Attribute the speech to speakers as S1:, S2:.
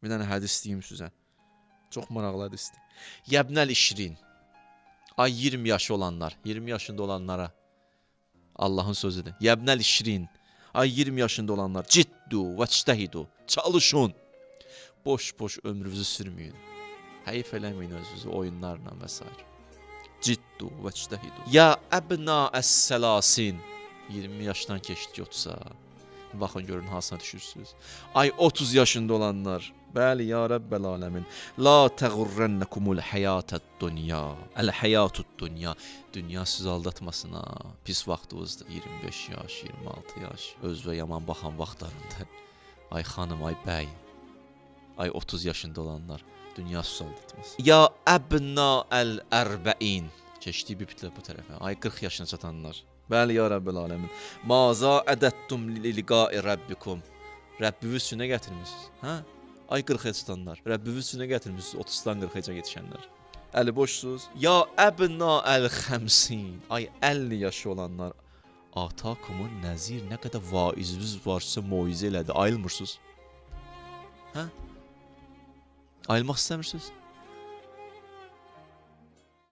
S1: Bir dənə hədis deyim sizə. Çox maraqlı hədisdir. Yəbnəl işrin. Ay 20 yaşı olanlar, 20 yaşında olanlara Allahın sözüdür. Yəbnəl işrin. Ay 20 yaşında olanlar, ciddu və çtəhidu. Çalışın. Boş-boş ömrünüzü sürməyin. Həyif eləməyin özünüzü oyunlarla və s. Ciddu və çtəhidu. Ya əbna əs-səlasin. 20 yaşdan keçdik 30-a. Baxın görün hansına düşürsünüz. Ay 30 yaşında olanlar. Bəli ya Rəbbəl aləmin. La təğurrənəkumul həyatəd-dunya. Əl-həyatüd-dunya. Dünya sizi aldatmasın ha. Pis vaxtınızdır. 25 yaş, 26 yaş. Özünə yaman baxan vaxtlarında. Ay xanım, ay bəy. Ay 30 yaşında olanlar. Dünya sizi aldatmasın. Ya əbna əl-ərbəin. Keçdik bir pitlə bu tərəfə. Ay 40 yaşına çatanlar. Bəli ya Rəbbəl aləmin. Maza ədəttum li-liqa'i Rabbikum. Rəbbiniz üçün nə gətirmisiniz? Hə? Ay 40-ya çatanlar. Rəbbiniz üçün nə gətirmisiniz? 30-dan 40-ya keçənlər. Əli boşsuz. Ya əbna əl-50. Ay 50 yaşı olanlar. Atakumun nəzir, nə qədər vaiziniz varsa moizə elədi. Ayılmırsınız. Hə? Ayılmaq istəmirsiniz?